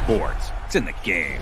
sports. It's in the game.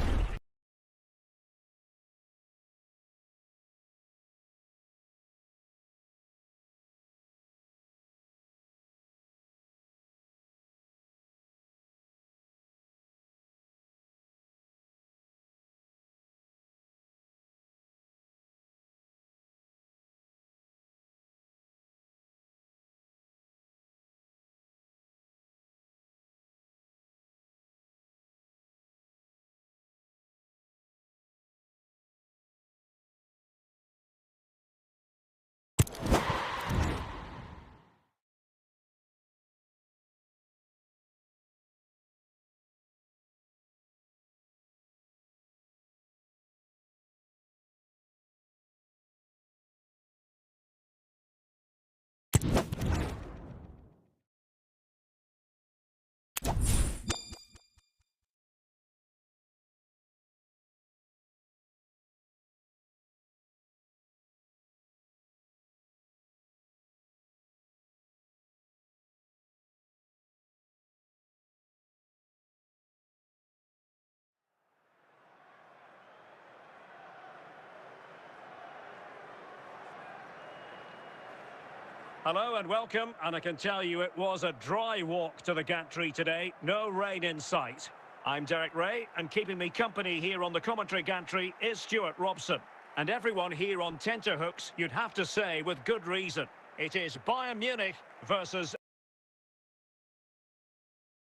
Hello and welcome, and I can tell you it was a dry walk to the gantry today, no rain in sight. I'm Derek Ray, and keeping me company here on the commentary gantry is Stuart Robson. And everyone here on tenterhooks, you'd have to say with good reason. It is Bayern Munich versus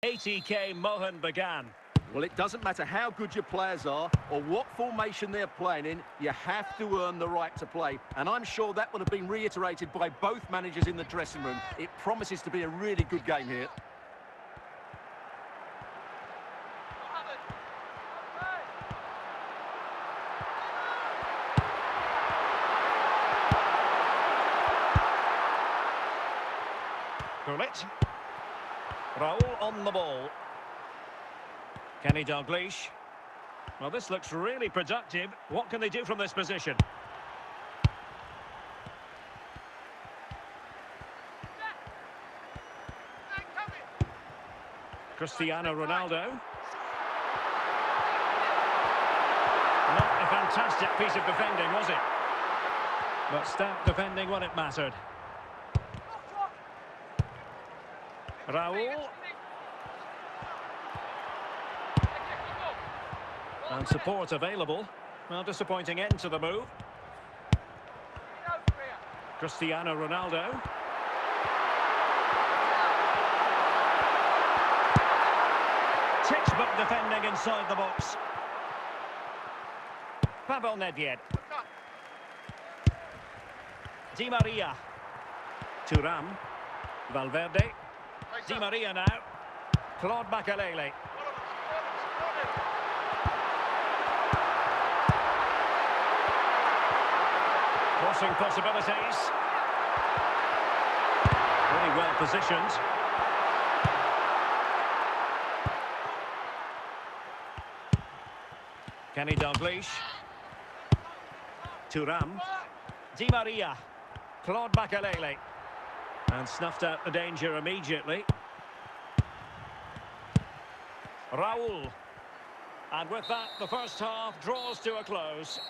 ATK Mohun Bagan. Well, it doesn't matter how good your players are or what formation they're playing in, you have to earn the right to play. And I'm sure that would have been reiterated by both managers in the dressing room. It promises to be a really good game here. Gullit. Raul on the ball. Kenny Dalglish. Well, this looks really productive. What can they do from this position? Cristiano Ronaldo. Not a fantastic piece of defending, was it? But stout defending when it mattered. Raul. And support available. Well, disappointing end to the move. Cristiano Ronaldo. Textbook defending inside the box. Pavel Nedved. Di Maria. Thuram. Valverde. Di Maria now. Claude Makelele. Crossing possibilities. Really well positioned. Kenny Dalglish. Thuram. Di Maria. Claude Makelele. And snuffed out the danger immediately. Raul. And with that, the first half draws to a close.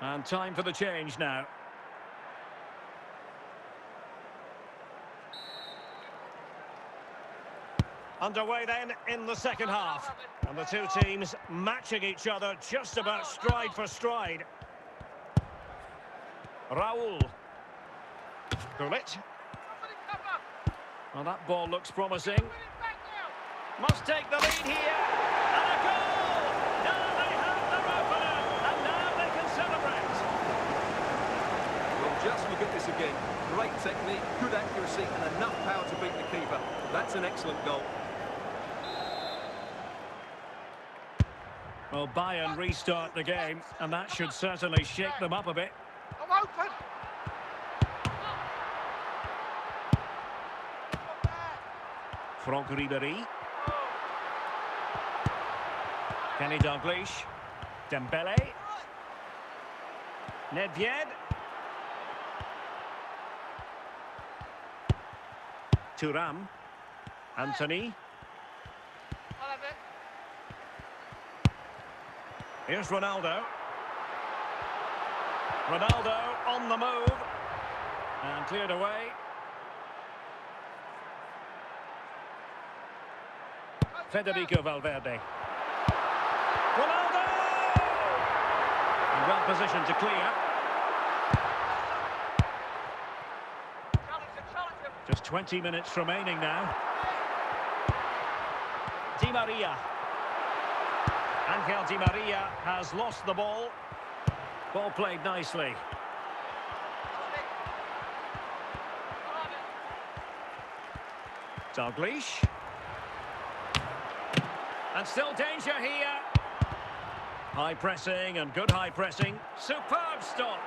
And time for the change now. Underway then in the second half. And the two teams matching each other just about stride for stride. Raul. Gullit. Well, that ball looks promising. Must take the lead here. And a goal! Now they have their opener. And now they can celebrate. Well, just look at this again. Great technique, good accuracy, and enough power to beat the keeper. That's an excellent goal. Well, Bayern restart the game, and that should certainly shake them up a bit. I'm open. Franck Ribéry. Kenny Dalglish. Dembele. Nedved. Thuram. Anthony. Here's Ronaldo. Ronaldo on the move. And cleared away. Federico Valverde. Ronaldo! And well positioned to clear. Just 20 minutes remaining now. Di Maria. Angel Di Maria has lost the ball. Ball played nicely. Dalglish. And still danger here. High pressing and good high pressing. Superb stop.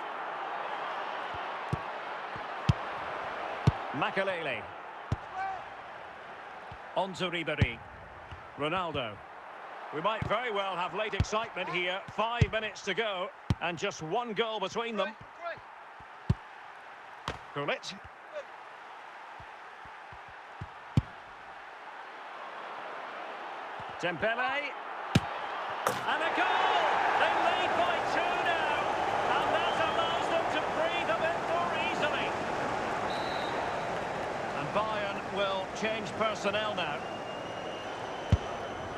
Makelele. On to Ribéry. Ronaldo. We might very well have late excitement here. 5 minutes to go and just one goal between them. Gullit. Dembele. And a goal! They lead by 2 now. And that allows them to breathe a bit more easily. And Bayern will change personnel now.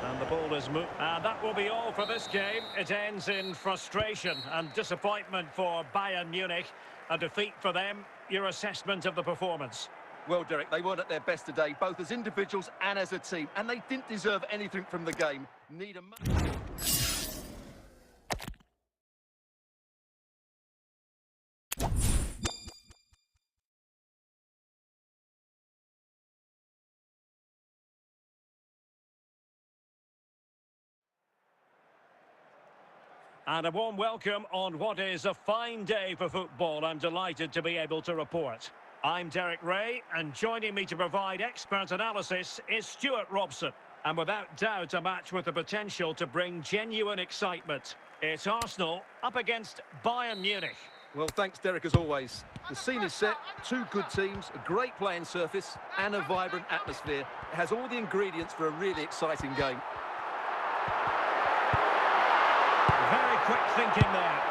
And the ball is moved. And that will be all for this game. It ends in frustration and disappointment for Bayern Munich. A defeat for them. Your assessment of the performance? Well, Derek, they weren't at their best today, both as individuals and as a team, and they didn't deserve anything from the game. Need a... And a warm welcome on what is a fine day for football. I'm delighted to be able to report. I'm Derek Ray, and joining me to provide expert analysis is Stuart Robson. And without doubt, a match with the potential to bring genuine excitement. It's Arsenal up against Bayern Munich. Well, thanks, Derek, as always. The scene is set, two good teams, a great playing surface, and a vibrant atmosphere. It has all the ingredients for a really exciting game. Very quick thinking there.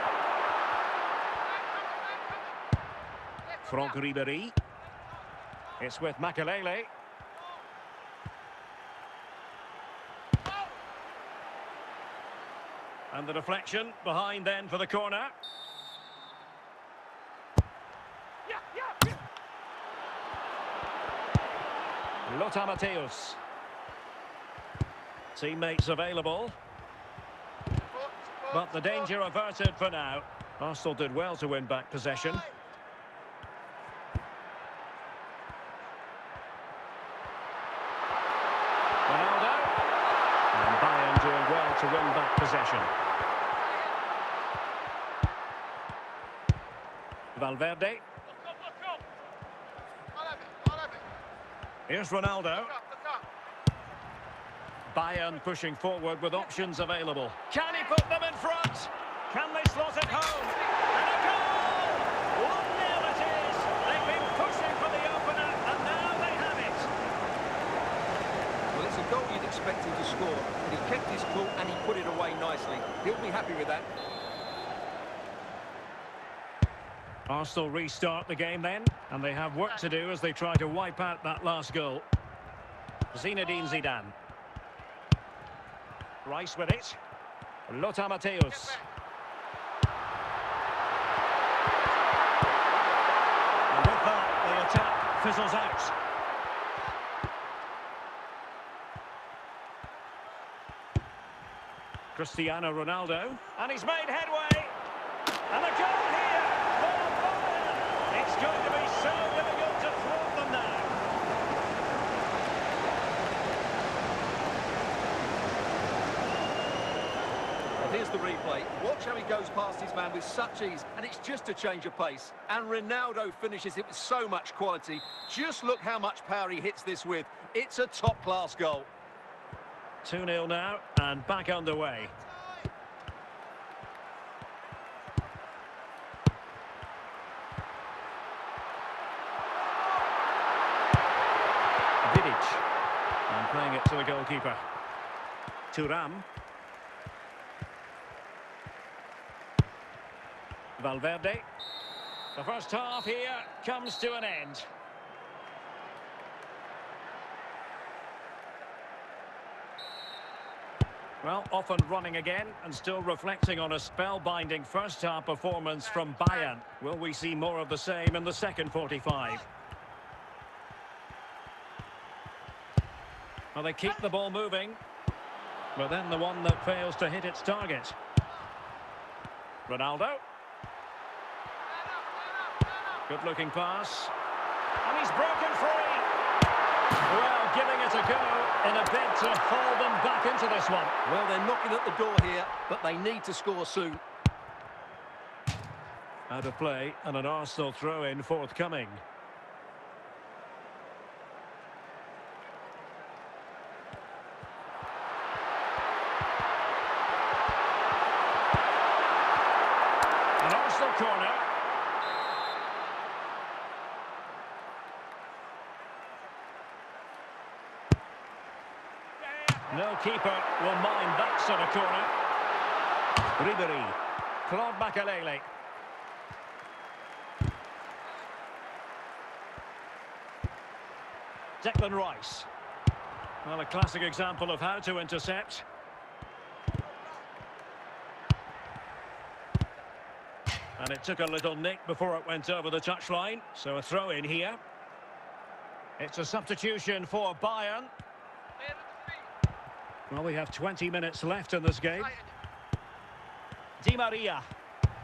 Franck Ribéry. It's with Makelele. And the deflection behind then for the corner. Lothar Matthäus. Teammates available. But the danger averted for now. Arsenal did well to win back possession. Ronaldo. And Bayern doing well to win back possession. Valverde. Here's Ronaldo. Bayern pushing forward with options available. Can he put them in front? Can they slot it home? And a goal! 1-0 it is. They've been pushing for the opener, and now they have it. Well, it's a goal you'd expect him to score, but he kept his cool and he put it away nicely. He'll be happy with that. Arsenal restart the game then, and they have work to do as they try to wipe out that last goal. Zinedine Zidane. Rice with it. Lothar Matthäus. And with that, the attack fizzles out. Cristiano Ronaldo. And he's made headway. And a goal here for Bayern. It's going to be so difficult to thwart them now. Here's the replay. Watch how he goes past his man with such ease, and it's just a change of pace. And Ronaldo finishes it with so much quality. Just look how much power he hits this with. It's a top-class goal. 2-0 now, and back underway. touch. And playing it to the goalkeeper. Thuram. Valverde. The first half here comes to an end. Well, off and running again, and still reflecting on a spellbinding first-half performance from Bayern. Will we see more of the same in the second 45? Well, they keep the ball moving, but then the one that fails to hit its target. Ronaldo. Good-looking pass. And he's broken free. Well, giving it a go in a bid to haul them back into this one. Well, they're knocking at the door here, but they need to score soon. Out of play, and an Arsenal throw-in forthcoming. An Arsenal corner. No keeper will mind that sort of corner. Ribéry. Claude Makelele. Declan Rice. Well, a classic example of how to intercept. And it took a little nick before it went over the touchline. So a throw in here. It's a substitution for Bayern. Well, we have 20 minutes left in this game. Di Maria.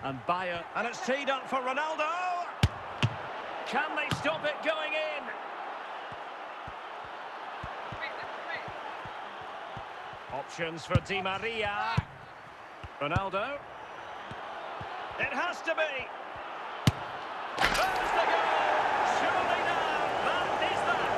And Bayern. And it's teed up for Ronaldo. Can they stop it going in? Options for Di Maria. Ronaldo. It has to be. There's the goal. Surely now, that is that.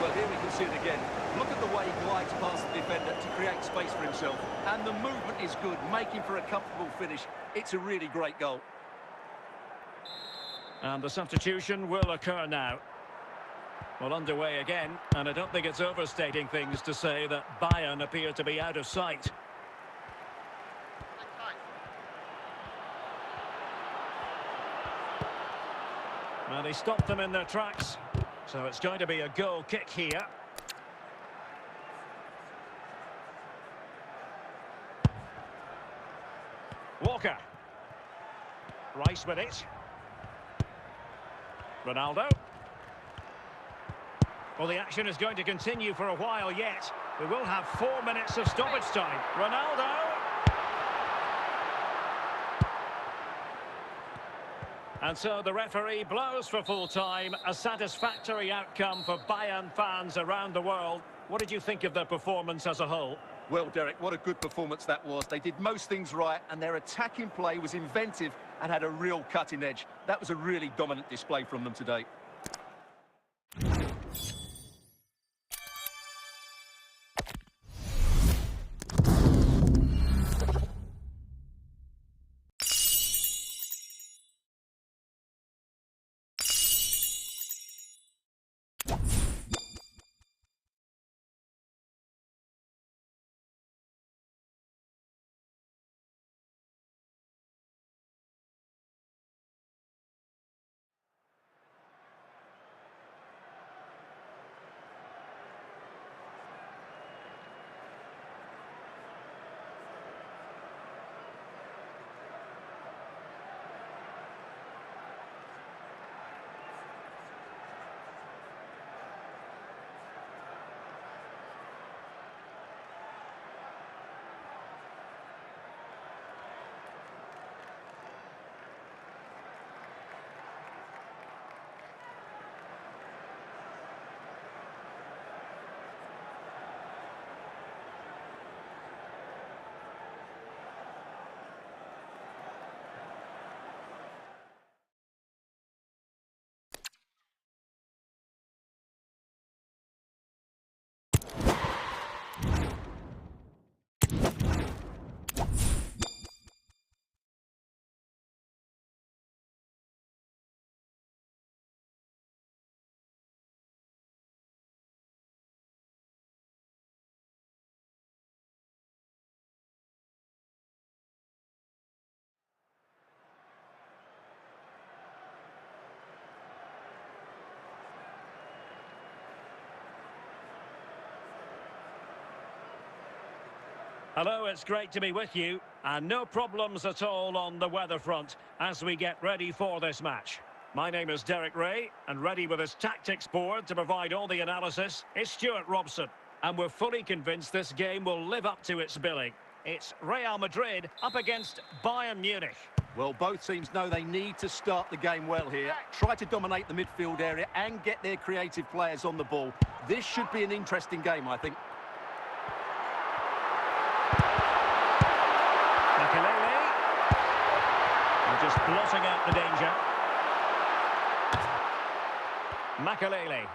Well, here we can see it again. Look at the way he glides past the defender to create space for himself. And the movement is good, making for a comfortable finish. It's a really great goal. And the substitution will occur now. Well, underway again, and I don't think it's overstating things to say that Bayern appear to be out of sight. Well, he stopped them in their tracks, so it's going to be a goal kick here. Walker. Rice with it. Ronaldo. Well, the action is going to continue for a while yet. We will have 4 minutes of stoppage time. Ronaldo. And so the referee blows for full time. A satisfactory outcome for Bayern fans around the world. What did you think of their performance as a whole? Well, Derek, what a good performance that was. They did most things right, and their attacking play was inventive and had a real cutting edge. That was a really dominant display from them today. Hello, it's great to be with you. And no problems at all on the weather front as we get ready for this match. My name is Derek Ray, and ready with his tactics board to provide all the analysis is Stuart Robson. And we're fully convinced this game will live up to its billing. It's Real Madrid up against Bayern Munich. Well, both teams know they need to start the game well here. Try to dominate the midfield area and get their creative players on the ball. This should be an interesting game, I think. Makelele. They're just blotting out the danger. Makelele.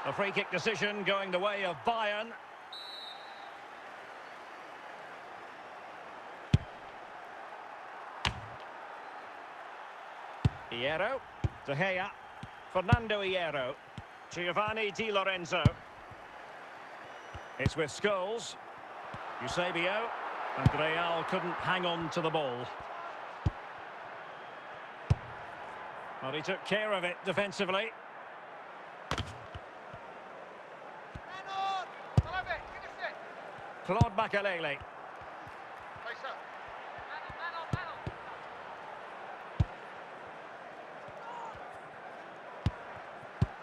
A free kick decision going the way of Bayern. Hierro, De Gea, Fernando Hierro, Giovanni Di Lorenzo. It's with Scholes, Eusebio, and Real couldn't hang on to the ball. Well, he took care of it defensively. Claude Makelele.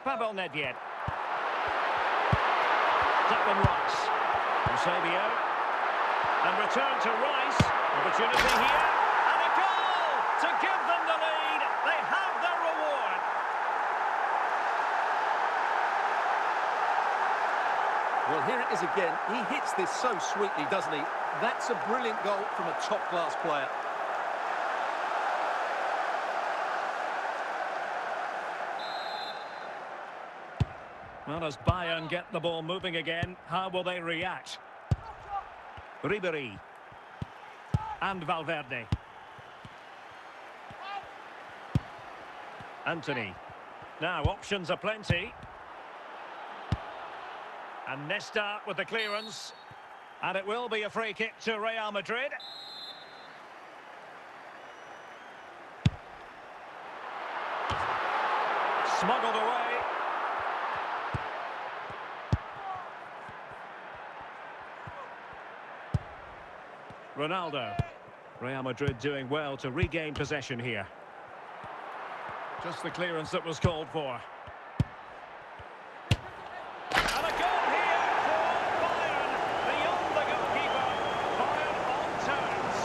Pavel Nedved. Declan Rice. Eusebio. And return to Rice. Opportunity here. And a goal to give them the lead. They have their reward. Well, here it is again. He hits this so sweetly, doesn't he? That's a brilliant goal from a top-class player. Well, as Bayern get the ball moving again, how will they react? Ribéry. And Valverde. Anthony. Now, options are plenty. And Nesta with the clearance. And it will be a free kick to Real Madrid. Smuggled away. Ronaldo. Real Madrid doing well to regain possession here. Just the clearance that was called for. And a goal here for Bayern. Beyond the goalkeeper. Bayern on terms.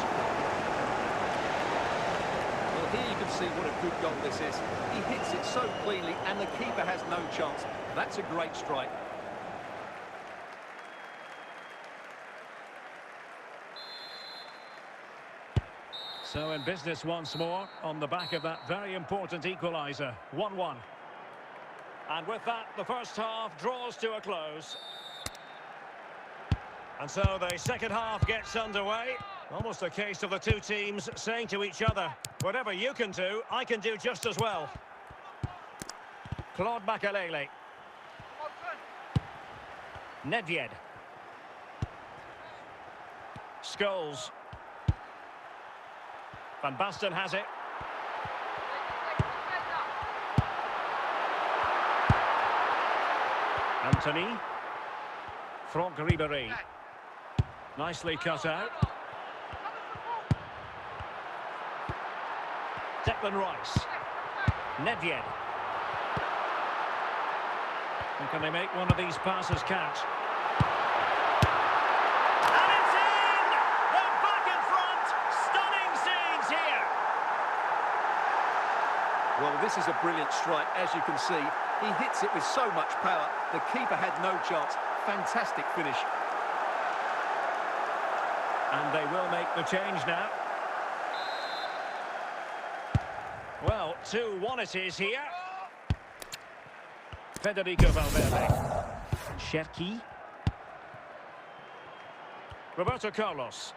Well, here you can see what a good goal this is. He hits it so cleanly and the keeper has no chance. That's a great strike. So in business once more on the back of that very important equaliser. 1-1. And with that, the first half draws to a close. And so the second half gets underway. Almost a case of the two teams saying to each other, whatever you can do, I can do just as well. Claude Makelele. Nedved. Scholes. Van Basten has it. Anthony. Franck Ribéry. Nicely cut out. Declan Rice. Nedved. And can they make one of these passes count? And it's in! They're back in front! Stunning scenes here! Well, this is a brilliant strike, as you can see. He hits it with so much power. The keeper had no chance. Fantastic finish. And they will make the change now. Well, 2-1 it is here. Federico Valverde. Cherki. Roberto Carlos.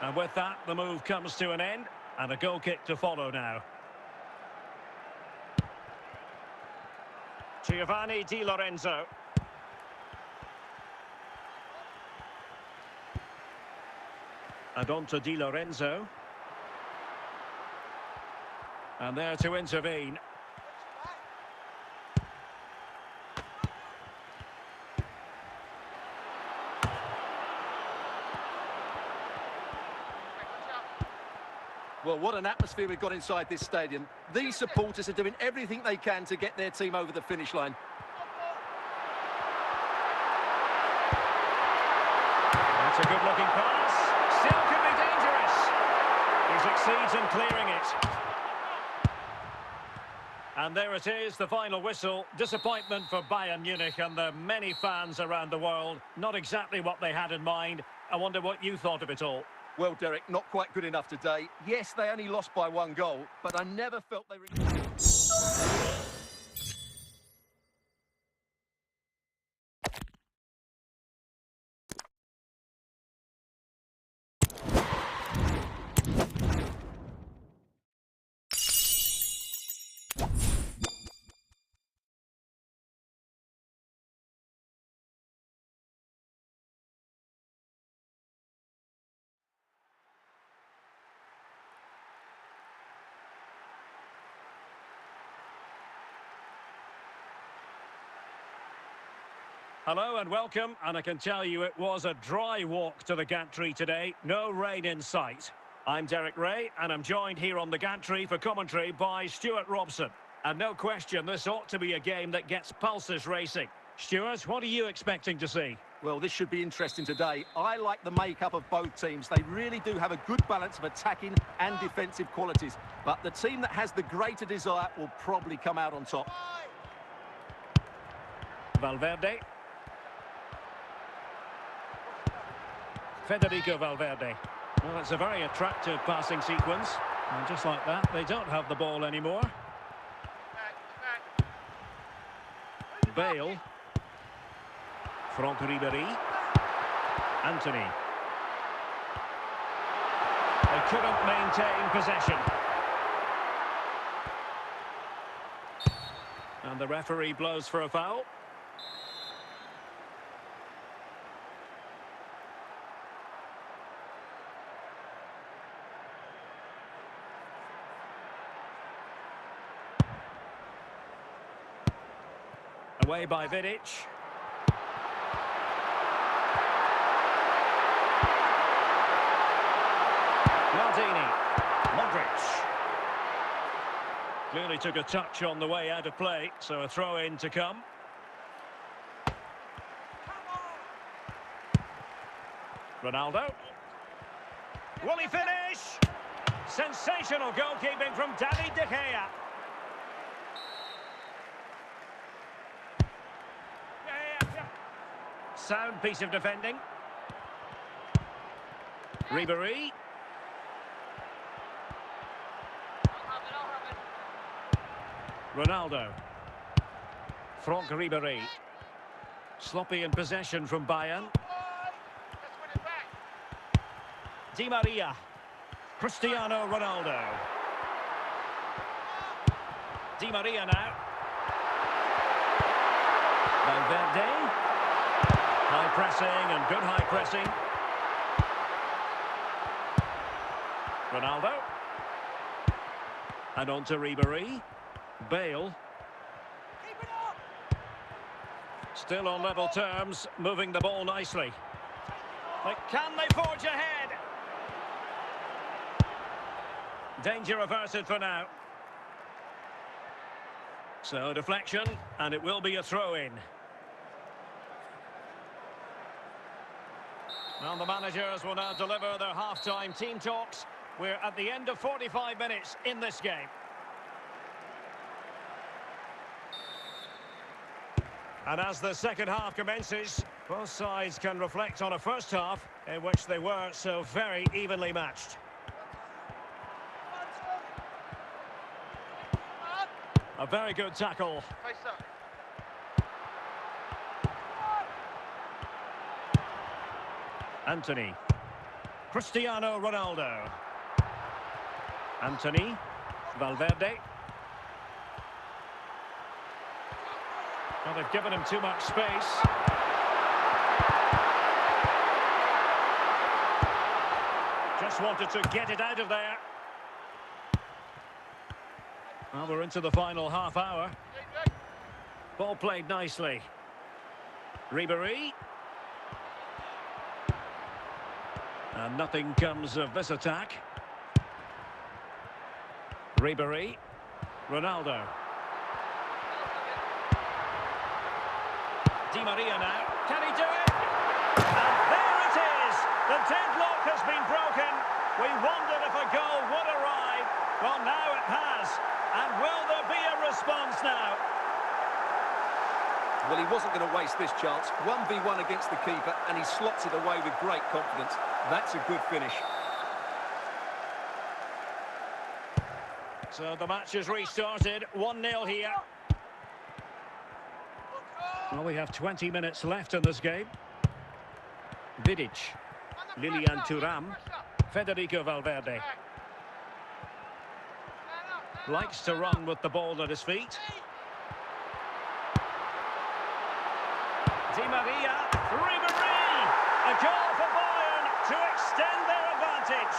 And with that, the move comes to an end. And a goal kick to follow now. Giovanni Di Lorenzo. And on to Di Lorenzo. And there to intervene. Well, what an atmosphere we've got inside this stadium. These supporters are doing everything they can to get their team over the finish line. That's a good-looking pass. Still could be dangerous. He succeeds in clearing it. And there it is, the final whistle. Disappointment for Bayern Munich and the many fans around the world. Not exactly what they had in mind. I wonder what you thought of it all. Well, Derek, not quite good enough today. Yes, they only lost by 1 goal, but I never felt they were... Hello and welcome, and I can tell you it was a dry walk to the gantry today. No rain in sight. I'm Derek Ray, and I'm joined here on the gantry for commentary by Stuart Robson. And no question, this ought to be a game that gets pulses racing. Stuart, what are you expecting to see? Well, this should be interesting today. I like the makeup of both teams. They really do have a good balance of attacking and defensive qualities. But the team that has the greater desire will probably come out on top. Valverde. Federico Valverde. Well, it's a very attractive passing sequence. And just like that, they don't have the ball anymore. Bale. Franck Ribéry. Anthony. They couldn't maintain possession. And the referee blows for a foul. Away by Vidic. Maldini. Modric. Clearly took a touch on the way out of play, so a throw-in to come. Ronaldo. Will he finish? Sensational goalkeeping from David De Gea. Sound piece of defending. Ribéry. Ronaldo. Franck Ribéry. Sloppy in possession from Bayern. Di Maria. Cristiano Ronaldo. Di Maria now. Valverde. High pressing and good high pressing. Ronaldo. And on to Ribéry. Bale. Still on level terms, moving the ball nicely. But can they forge ahead? Danger averted for now. So deflection, and it will be a throw-in. Well, the managers will now deliver their half-time team talks. We're at the end of 45 minutes in this game. And as the second half commences, both sides can reflect on a first half in which they were so very evenly matched. A very good tackle. Anthony. Cristiano Ronaldo. Anthony. Valverde. Well, they've given him too much space. Just wanted to get it out of there. Well, we're into the final half hour. Ball played nicely. Ribéry. And nothing comes of this attack. Ribery. Ronaldo. Di Maria now. Can he do it? And there it is! The deadlock has been broken. We wondered if a goal would arrive. Well, now it has. And will there be a response now? Well, he wasn't going to waste this chance. 1v1 against the keeper, and he slots it away with great confidence. That's a good finish. So the match has restarted. 1-0 here. Well, we have 20 minutes left in this game. Vidic. Lilian Thuram. Federico Valverde. Likes to run with the ball at his feet. Di Maria. Ribery. A goal for Bayern to extend their advantage.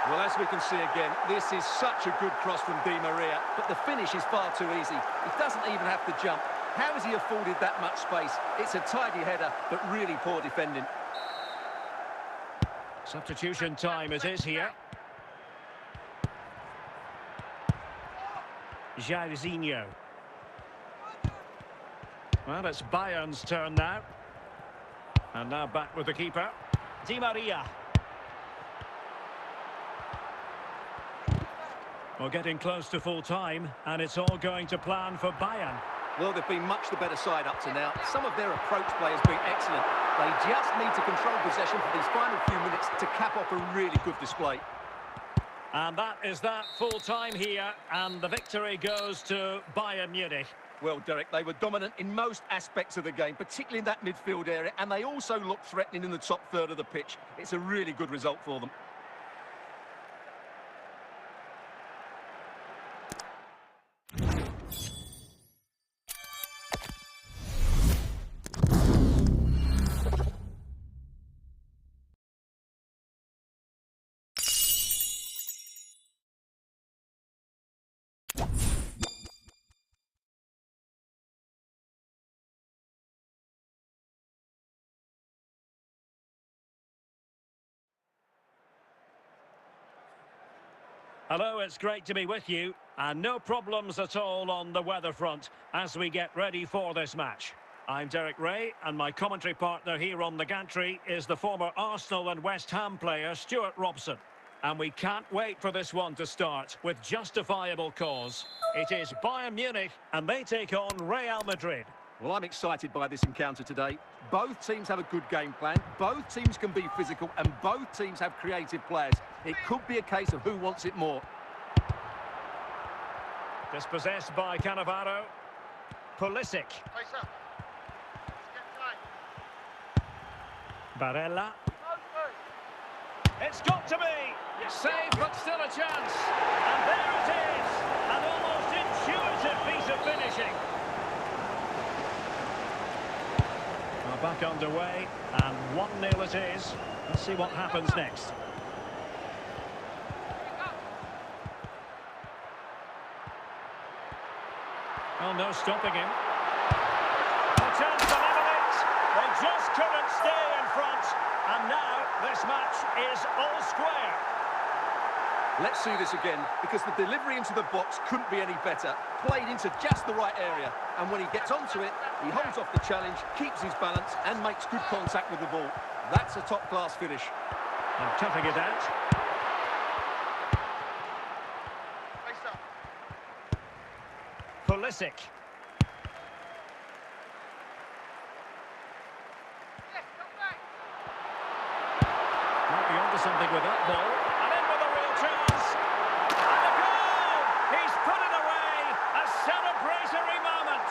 Well, as we can see again, this is such a good cross from Di Maria, but the finish is far too easy. He doesn't even have to jump. How has he afforded that much space? It's a tidy header, but really poor defending. Substitution time it is here. Jairzinho. Well, it's Bayern's turn now. And now back with the keeper. Di Maria. We're getting close to full time, and it's all going to plan for Bayern. Well, they've been much the better side up to now. Some of their approach play has been excellent. They just need to control possession for these final few minutes to cap off a really good display. And that is that full time here, and the victory goes to Bayern Munich. Well, Derek, they were dominant in most aspects of the game, particularly in that midfield area, and they also looked threatening in the top third of the pitch. It's a really good result for them. Hello, it's great to be with you, and no problems at all on the weather front as we get ready for this match. I'm Derek Ray, and my commentary partner here on the gantry is the former Arsenal and West Ham player Stuart Robson. And we can't wait for this one to start with justifiable cause. It is Bayern Munich, and they take on Real Madrid. Well, I'm excited by this encounter today. Both teams have a good game plan, both teams can be physical, and both teams have creative players. It could be a case of who wants it more. Dispossessed by Cannavaro. Pulisic. Barella. It's got to be! Save, but still a chance. And there it is! An almost intuitive piece of finishing. Well, back underway, and 1-0 it is. Let's see what happens next. Oh, no stopping him. A chance to level it. They just couldn't stay in front. And now this match is all square. Let's see this again, because the delivery into the box couldn't be any better. Played into just the right area. And when he gets onto it, he holds off the challenge, keeps his balance, and makes good contact with the ball. That's a top-class finish. And toughing it out. Pulisic. Might be onto something with that ball. And in with a real chance. And a goal! He's put it away. A celebratory moment.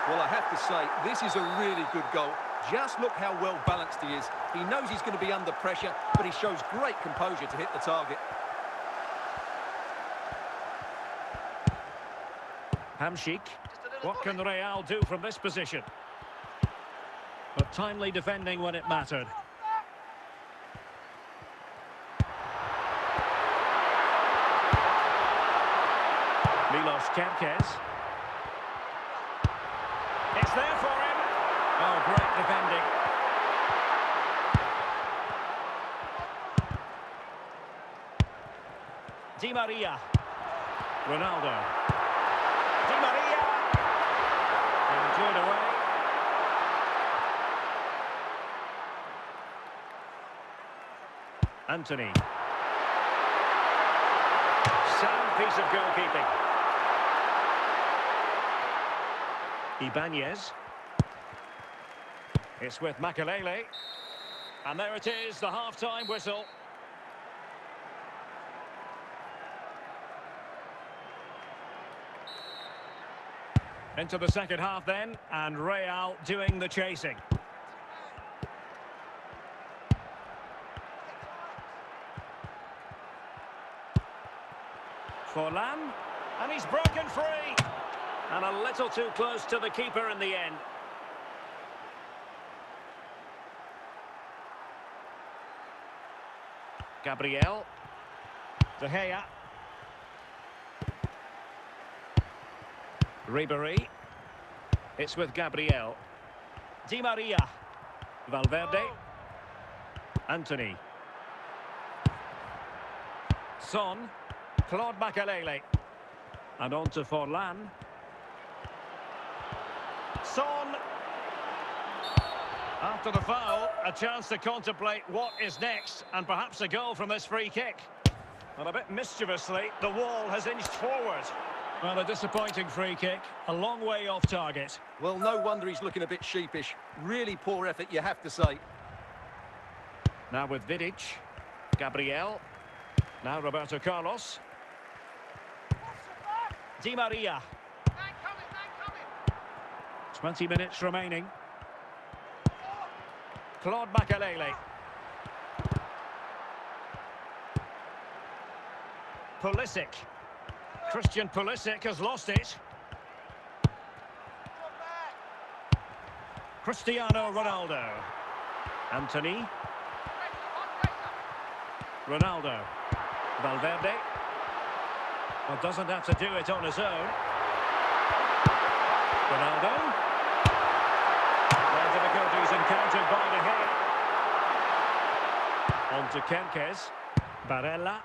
Well, I have to say, this is a really good goal. Just look how well balanced he is. He knows he's going to be under pressure, but he shows great composure to hit the target. Hamšík. What can Real do from this position? But timely defending when it mattered. Milos Kerkez. It's there for him. Oh, great defending. Di Maria. Ronaldo. Di Maria. And cleared away. Anthony. Sound piece of goalkeeping. Ibanez. It's with Makelele. And there it is, the half-time whistle. Into the second half then, and Real doing the chasing. Forlan, and he's broken free. And a little too close to the keeper in the end. Gabriel. De Gea. Ribery. It's with Gabriel. Di Maria. Valverde. Anthony. Son. Claude Makelele. And on to Forlan. Son. After the foul, a chance to contemplate what is next, and perhaps a goal from this free kick. And a bit mischievously, the wall has inched forward. Well, a disappointing free kick, a long way off target. Well, no wonder he's looking a bit sheepish. Really poor effort, you have to say. Now with Vidic. Gabriel. Now Roberto Carlos. Di Maria. 20 minutes remaining. Claude Makelele. Pulisic. Christian Pulisic has lost it. Cristiano Ronaldo. Anthony. Ronaldo. Valverde. Well, doesn't have to do it on his own. Ronaldo. Their difficulties encountered by De Gea. On to Kempkes. Barella.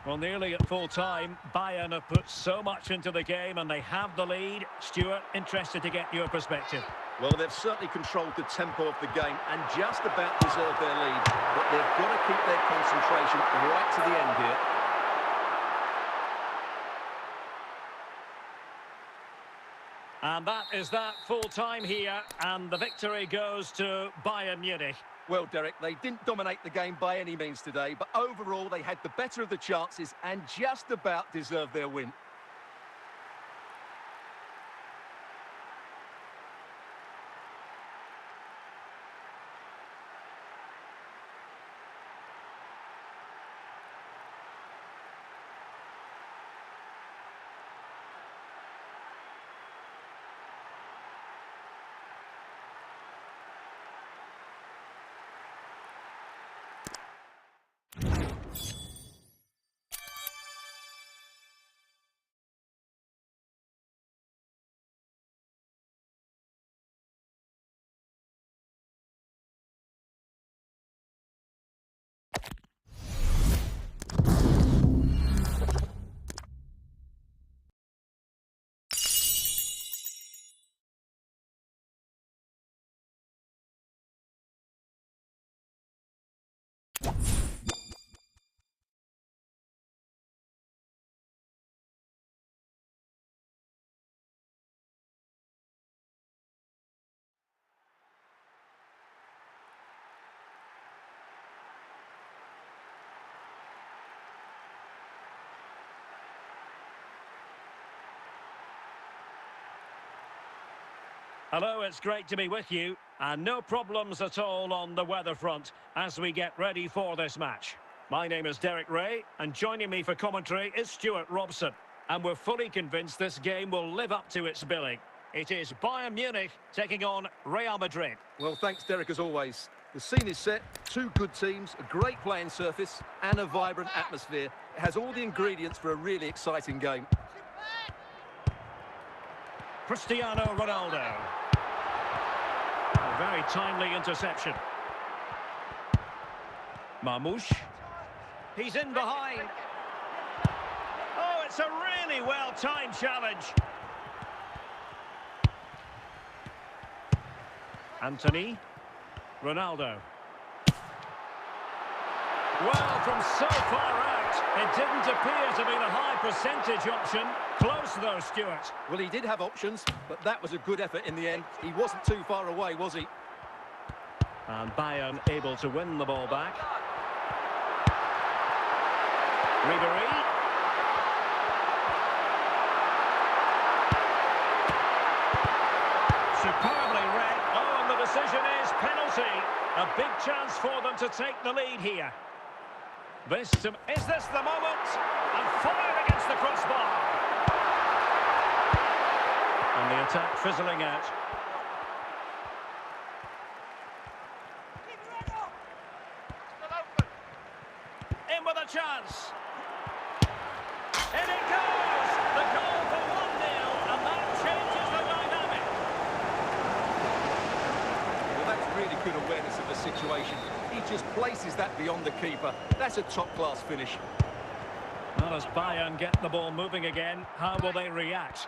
Well, nearly at full time, Bayern have put so much into the game and they have the lead. Stuart, interested to get your perspective. Well, they've certainly controlled the tempo of the game and just about deserved their lead. But they've got to keep their concentration right to the end here. And that is that, full time here, and the victory goes to Bayern Munich. Well, Derek, they didn't dominate the game by any means today, but overall they had the better of the chances and just about deserved their win. Hello, it's great to be with you, and no problems at all on the weather front as we get ready for this match. My name is Derek Ray, and joining me for commentary is Stuart Robson. And we're fully convinced this game will live up to its billing. It is Bayern Munich taking on Real Madrid. Well, thanks, Derek, as always. The scene is set, two good teams, a great playing surface, and a vibrant atmosphere. It has all the ingredients for a really exciting game. Cristiano Ronaldo. A very timely interception. Marmoush. He's in behind. Oh, it's a really well-timed challenge. Anthony. Ronaldo. Well, from so far out, it didn't appear to be the high percentage option. Close though, Stuart. Well, he did have options, but that was a good effort in the end. He wasn't too far away, was he? And Bayern able to win the ball back. Ribery. Superbly read. Oh, and the decision is penalty. A big chance for them to take the lead here. Is this the moment? And fired against the crossbar. And the attack fizzling out. In with a chance. In it goes! The goal for 1-0, and that changes the dynamic. Well, that's really good awareness of the situation. He just places that beyond the keeper. That's a top-class finish. Well, as Bayern get the ball moving again, how will they react?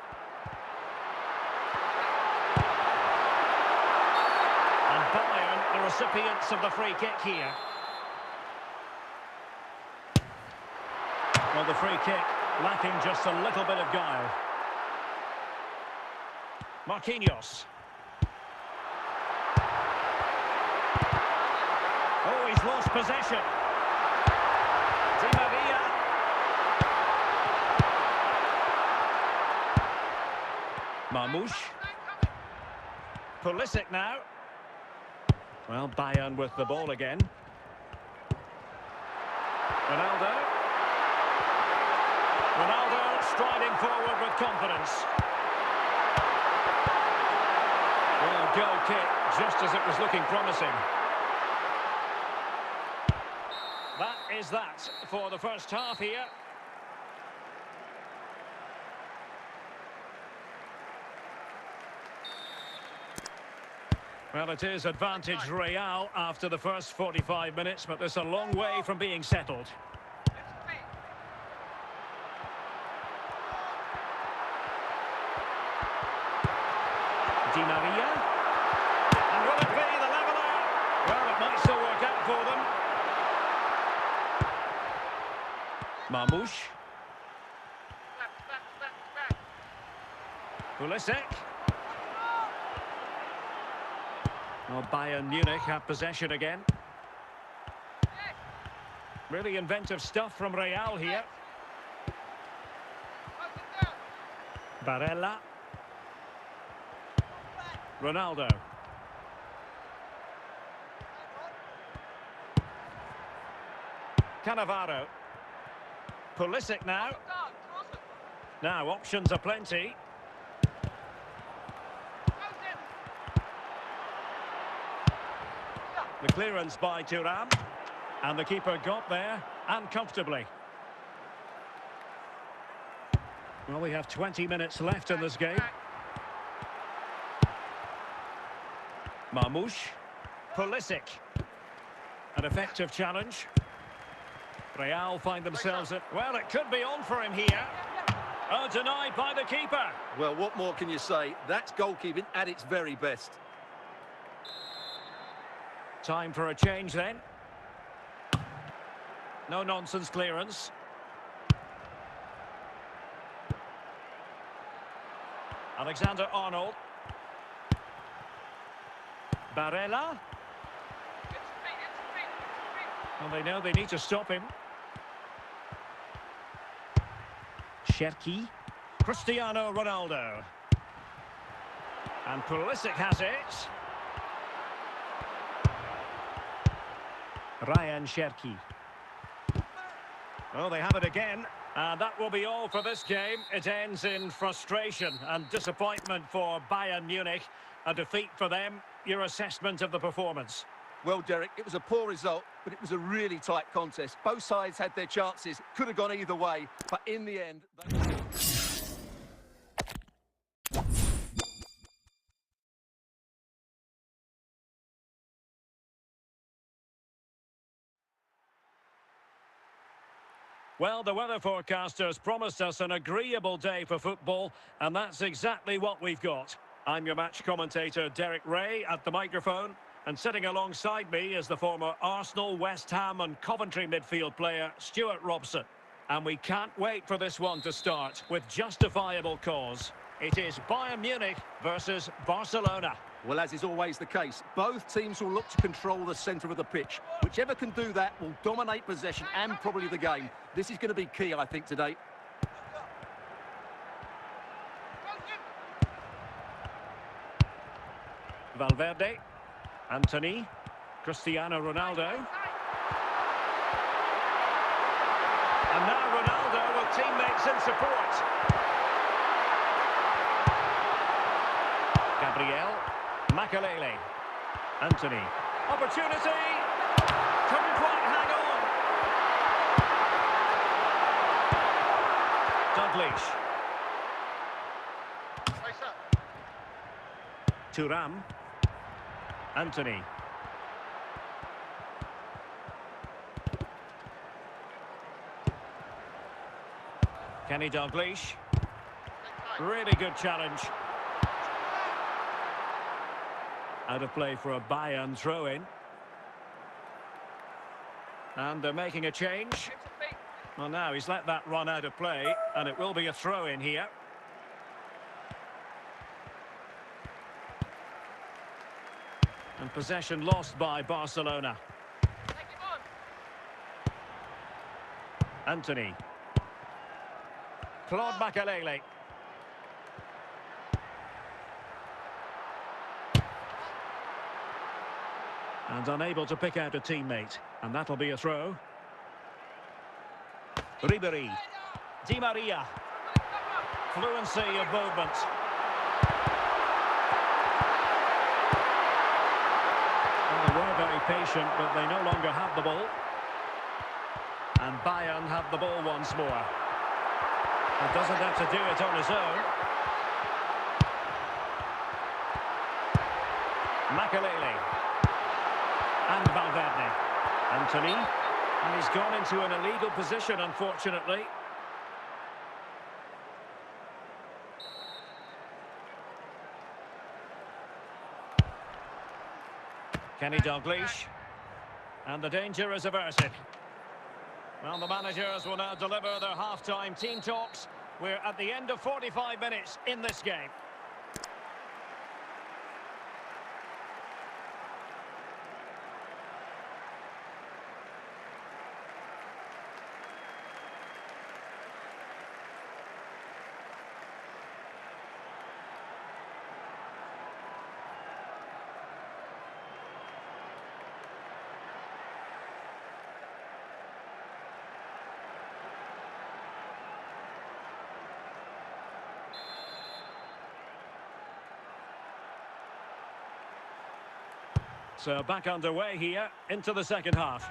And Bayern, the recipients of the free kick here. Well, the free kick lacking just a little bit of guile. Marquinhos. Oh, he's lost possession. Di Maria. Marmoush. Pulisic now. Well, Bayern with the ball again. Ronaldo. Ronaldo striding forward with confidence. Well, goal kick, just as it was looking promising. That is that for the first half here. Well, it is advantage Real after the first 45 minutes, but there's a long way from being settled. Di Maria. And will it be the leveller? Well, it might still work out for them. Marmoush. Pulisic. Well, Bayern Munich have possession again. Really inventive stuff from Real here. Barella. Ronaldo. Cannavaro. Pulisic now. Now, options are plenty. The clearance by Thuram. And the keeper got there, and comfortably. Well, we have 20 minutes left in this game. Marmoush. Pulisic. An effective challenge. Real find themselves at... Well, it could be on for him here. Oh, denied by the keeper. Well, what more can you say? That's goalkeeping at its very best. Time for a change then. No-nonsense clearance. Alexander-Arnold. Barella. Well, they know they need to stop him. Cherki. Cristiano Ronaldo. And Pulisic has it. Ryan Cherki. Oh, they have it again. And that will be all for this game. It ends in frustration and disappointment for Bayern Munich. A defeat for them. Your assessment of the performance? Well, Derek, it was a poor result, but it was a really tight contest. Both sides had their chances. Could have gone either way, but in the end... Well, the weather forecasters promised us an agreeable day for football, and that's exactly what we've got. I'm your match commentator, Derek Ray, at the microphone, and sitting alongside me is the former Arsenal, West Ham and Coventry midfield player, Stuart Robson. And we can't wait for this one to start, with justifiable cause. It is Bayern Munich versus Barcelona. Well, as is always the case, both teams will look to control the centre of the pitch. Whichever can do that will dominate possession and probably the game. This is going to be key, I think, today. Valverde, Anthony, Cristiano Ronaldo. And now Ronaldo with teammates in support. Gabriel, Makalele, Anthony. Opportunity! Couldn't quite hang on. Dalglish. Thuram. Anthony. Kenny Dalglish. Really good challenge. Out of play for a Bayern throw-in. And they're making a change. Well, now he's let that run out of play, and it will be a throw-in here. And possession lost by Barcelona. Anthony. Claude Makalele. And unable to pick out a teammate. And that'll be a throw. Ribery. Di Maria. Fluency of movement. Well, they were very patient, but they no longer have the ball. And Bayern have the ball once more. He doesn't have to do it on his own. Makalele. And Valverde. Anthony. And he's gone into an illegal position, unfortunately. Kenny Dalglish. And the danger is averted. Well, the managers will now deliver their half-time team talks. We're at the end of 45 minutes in this game. So back underway here into the second half.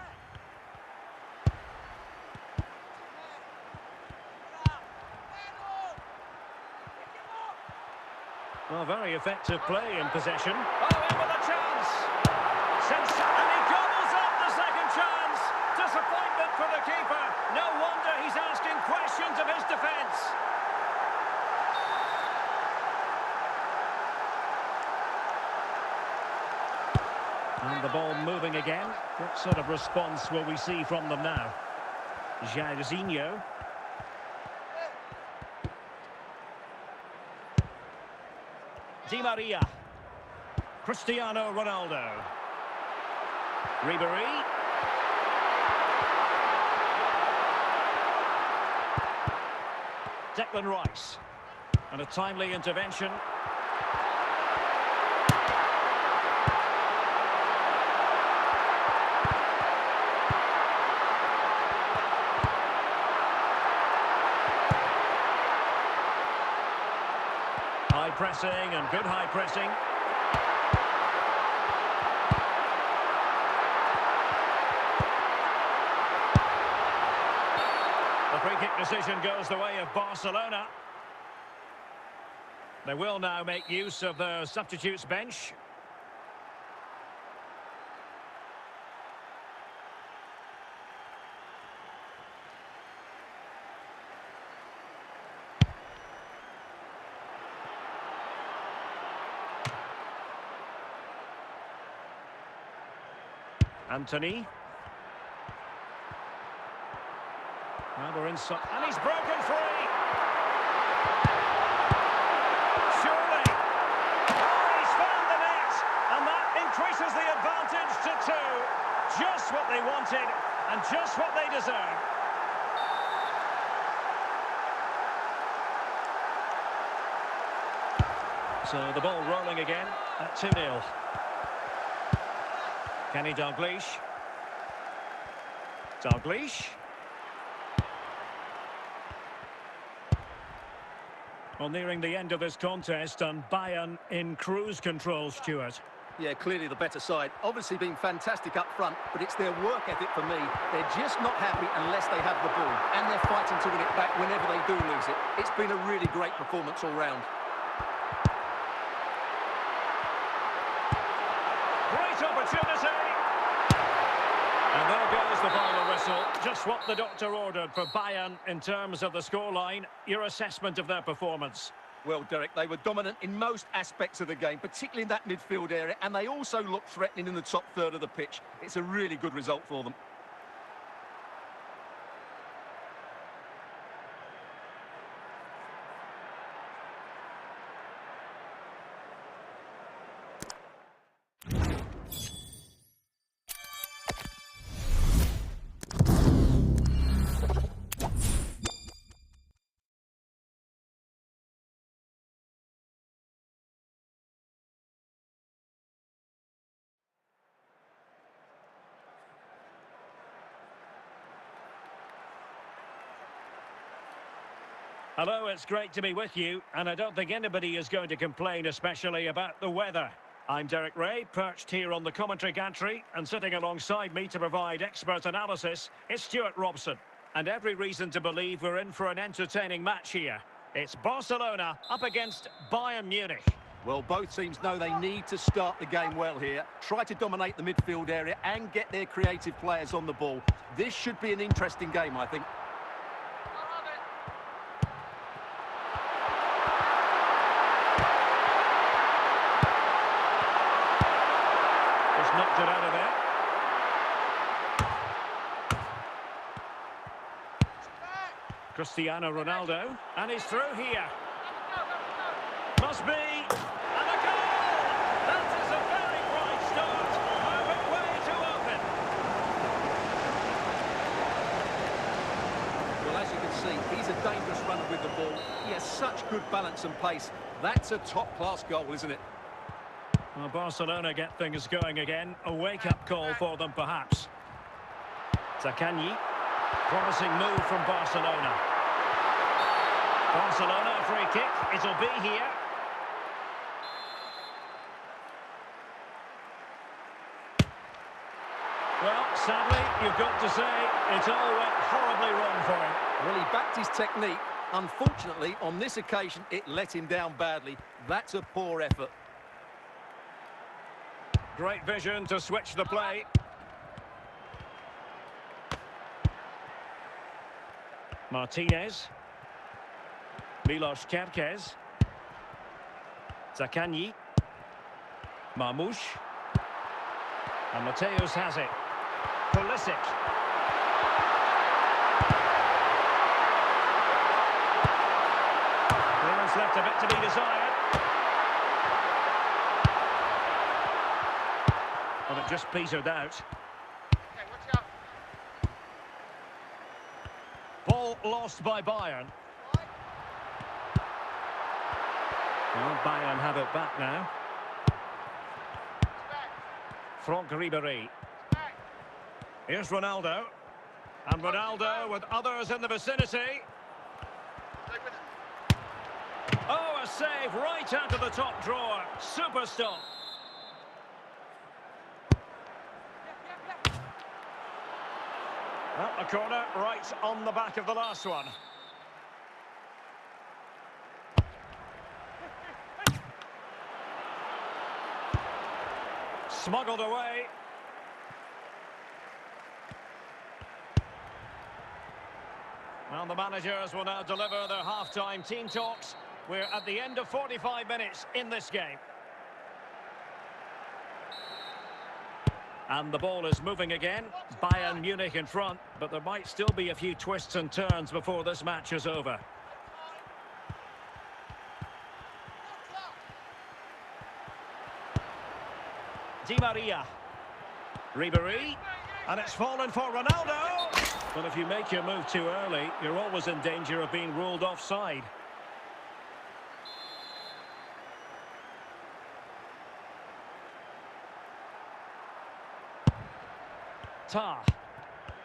Well, very effective play in possession. Oh, in with a chance! And he gobbles up the second chance! Disappointment for the keeper. No wonder he's asking questions of his defence. And the ball moving again. What sort of response will we see from them now? Jairzinho. Di Maria. Cristiano Ronaldo. Ribery. Declan Rice. And a timely intervention. High pressing and good high pressing. The free kick decision goes the way of Barcelona. They will now make use of the substitutes bench. Anthony. Now we're inside, and he's broken free. Surely. Oh, he's found the net, and that increases the advantage to 2. Just what they wanted, and just what they deserve. So the ball rolling again at 2-0. Kenny Dalglish. Dalglish. Well, nearing the end of this contest, and Bayern in cruise control, Stuart. Yeah, clearly the better side. Obviously been fantastic up front, but it's their work ethic for me. They're just not happy unless they have the ball, and they're fighting to win it back whenever they do lose it. It's been a really great performance all round. Great opportunity. And there goes the final whistle. Just what the doctor ordered for Bayern in terms of the scoreline. Your assessment of their performance? Well, Derek, they were dominant in most aspects of the game, particularly in that midfield area, and they also looked threatening in the top third of the pitch. It's a really good result for them. Hello, it's great to be with you, and I don't think anybody is going to complain especially about the weather. I'm Derek Ray, perched here on the commentary gantry, and sitting alongside me to provide expert analysis is Stuart Robson. And every reason to believe we're in for an entertaining match here. It's Barcelona up against Bayern Munich. Well, both teams know they need to start the game well here, try to dominate the midfield area and get their creative players on the ball. This should be an interesting game, I think. Knocked it out of there. Cristiano Ronaldo, and he's through here. Must be, and a goal! That is a very bright start. Perfect way to open. Well, as you can see, he's a dangerous runner with the ball. He has such good balance and pace. That's a top-class goal, isn't it? Well, Barcelona get things going again. A wake-up call for them, perhaps. Zaccagni. Promising move from Barcelona. Barcelona, a free kick. It'll be here. Well, sadly, you've got to say, it all went horribly wrong for him. Well, he backed his technique. Unfortunately, on this occasion, it let him down badly. That's a poor effort. Great vision to switch the play. Martinez. Milos Kerkez. Zaccagni. Marmoush. And Mateus has it. Pulisic. Clearance left a bit to be desired. Well, it just petered out. Okay, watch out. Ball lost by Bayern. Well, Bayern have it back now. Franck Ribéry. Here's Ronaldo. And Ronaldo with others in the vicinity. Oh, a save right out of the top drawer. Super stop. Well, a corner right on the back of the last one. Smuggled away. Well, the managers will now deliver their half-time team talks. We're at the end of 45 minutes in this game. And the ball is moving again. Bayern Munich in front, but there might still be a few twists and turns before this match is over. Di Maria. Ribéry. And it's fallen for Ronaldo. Well, if you make your move too early, you're always in danger of being ruled offside. Tar.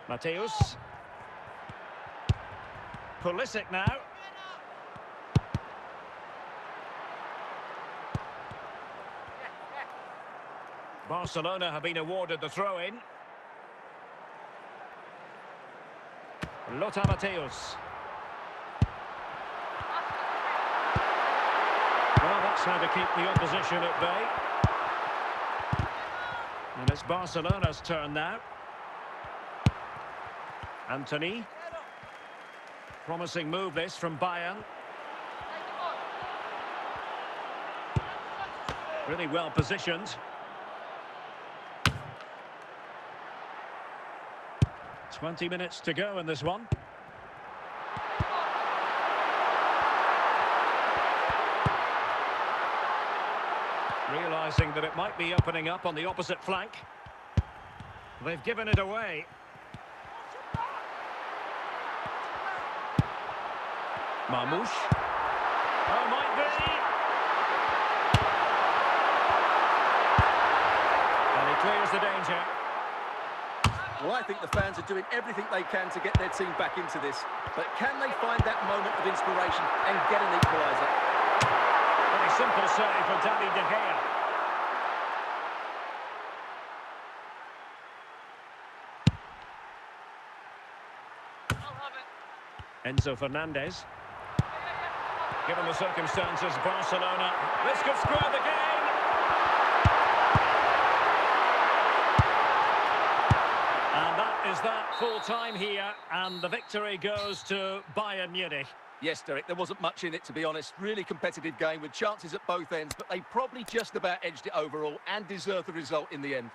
Mateus. Pulisic now. Barcelona have been awarded the throw-in. Lothar Matthäus. Well, that's how to keep the opposition at bay. And it's Barcelona's turn now. Anthony. Promising move this from Bayern. Really well positioned. 20 minutes to go in this one. Realising that it might be opening up on the opposite flank. They've given it away. Marmoush. Oh, might be. And he clears the danger. Well, I think the fans are doing everything they can to get their team back into this. But can they find that moment of inspiration and get an equaliser? Very simple save for David De Gea. Enzo Fernandez. Given the circumstances, Barcelona, this could square the game. And that is that full time here, and the victory goes to Bayern Munich. Yes, Derek, there wasn't much in it, to be honest. Really competitive game with chances at both ends, but they probably just about edged it overall and deserved the result in the end.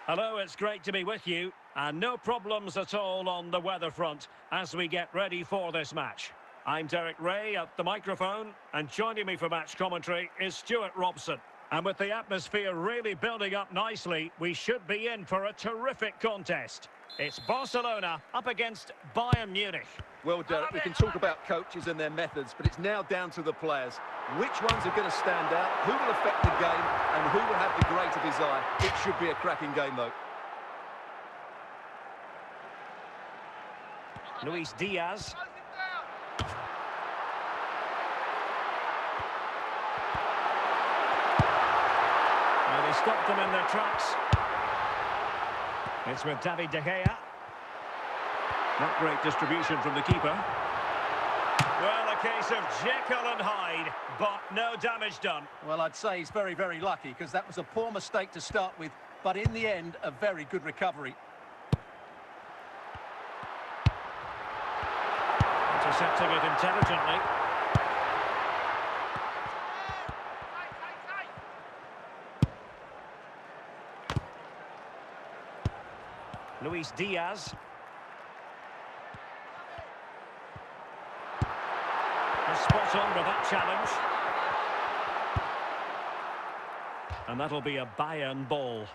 Hello, it's great to be with you, and no problems at all on the weather front as we get ready for this match. I'm Derek Ray at the microphone, and joining me for match commentary is Stuart Robson. And with the atmosphere really building up nicely, we should be in for a terrific contest. It's Barcelona up against Bayern Munich. Well, Derek, we can talk about coaches and their methods, but it's now down to the players. Which ones are going to stand out, who will affect the game, and who will have the greater desire? It should be a cracking game, though. Luis Diaz. Well, they stopped them in their tracks. It's with David De Gea. Not great distribution from the keeper. Well, a case of Jekyll and Hyde, but no damage done. Well, I'd say he's very, very lucky, because that was a poor mistake to start with, but in the end, a very good recovery. Intercepting it intelligently. Luis Diaz. spot on with that challenge. And that'll be a Bayern ball.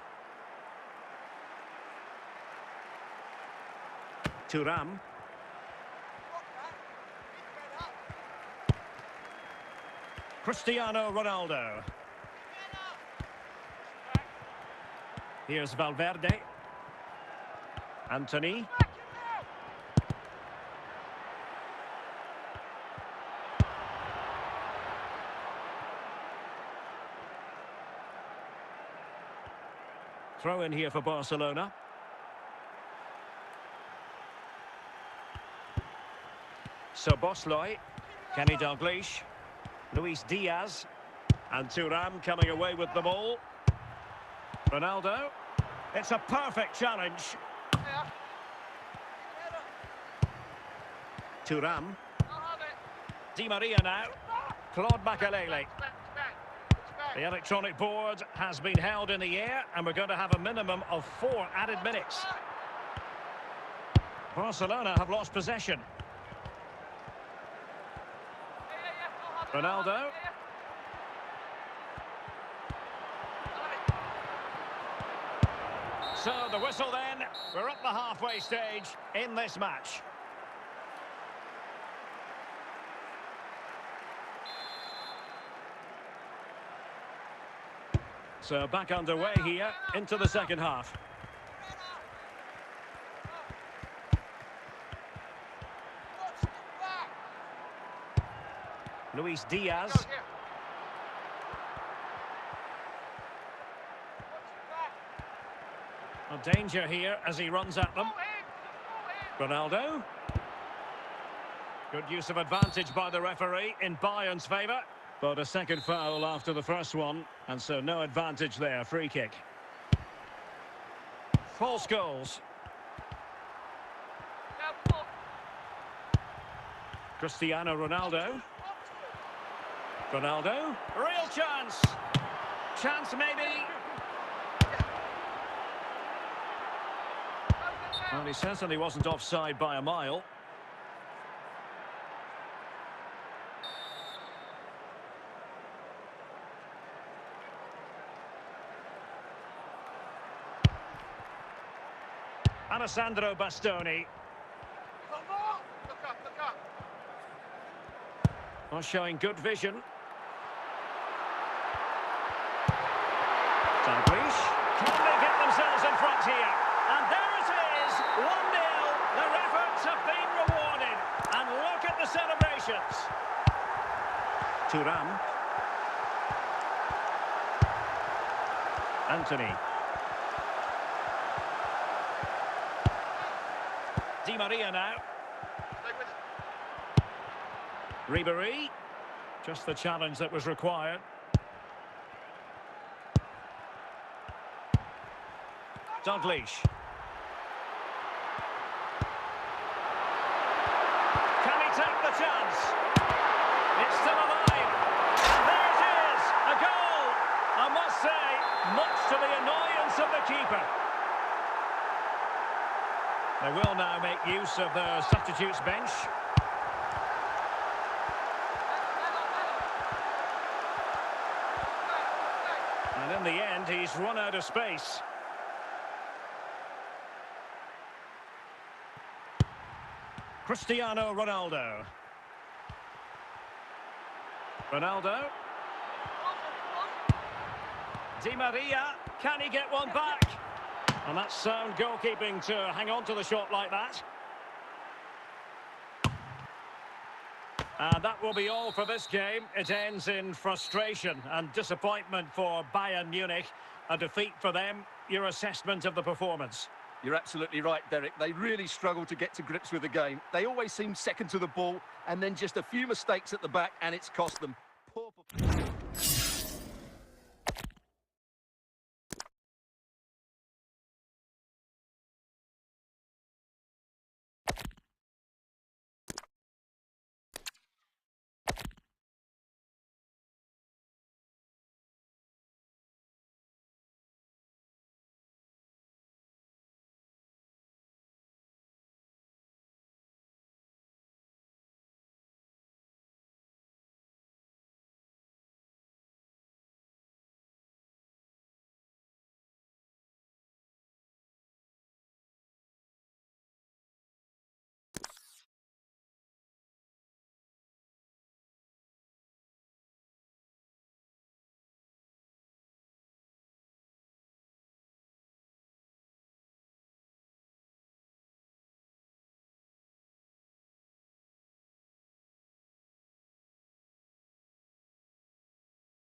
Thuram. Cristiano Ronaldo. Here's Valverde. Anthony. Throw in here for Barcelona. Szoboszlai. Kenny Dalglish. Luis Diaz. And Thuram coming away with the ball. Ronaldo. It's a perfect challenge. Thuram. Di Maria now. Claude Makelele. The electronic board has been held in the air, and we're going to have a minimum of 4 added minutes. Barcelona have lost possession. Ronaldo. So the whistle then. We're up the halfway stage in this match. So back underway here into the second half. Luis Diaz. A danger here as he runs at them. Ronaldo. Good use of advantage by the referee in Bayern's favour. But a second foul after the first one, and so no advantage there. Free kick. False goals. Cristiano Ronaldo. Ronaldo. Real chance. Chance maybe. Well, he certainly wasn't offside by a mile. Alessandro Bastoni. Well, showing good vision. Dalglish. Can they get themselves in front here? And there it is, 1-0. Their efforts have been rewarded. And look at the celebrations. Thuram. Anthony. Di Maria now. Ribéry. Just the challenge that was required. Dalglish. Can he take the chance? It's still alive. And there it is, a goal. I must say, much to the annoyance of the keeper. They will now make use of the substitutes bench. And in the end, he's run out of space. Cristiano Ronaldo. Ronaldo. Di Maria, can he get one back? And that's sound goalkeeping to hang on to the shot like that. And that will be all for this game. It ends in frustration and disappointment for Bayern Munich. A defeat for them. Your assessment of the performance? You're absolutely right, Derek. They really struggled to get to grips with the game. They always seem second to the ball, and then just a few mistakes at the back, and it's cost them. Poor performance.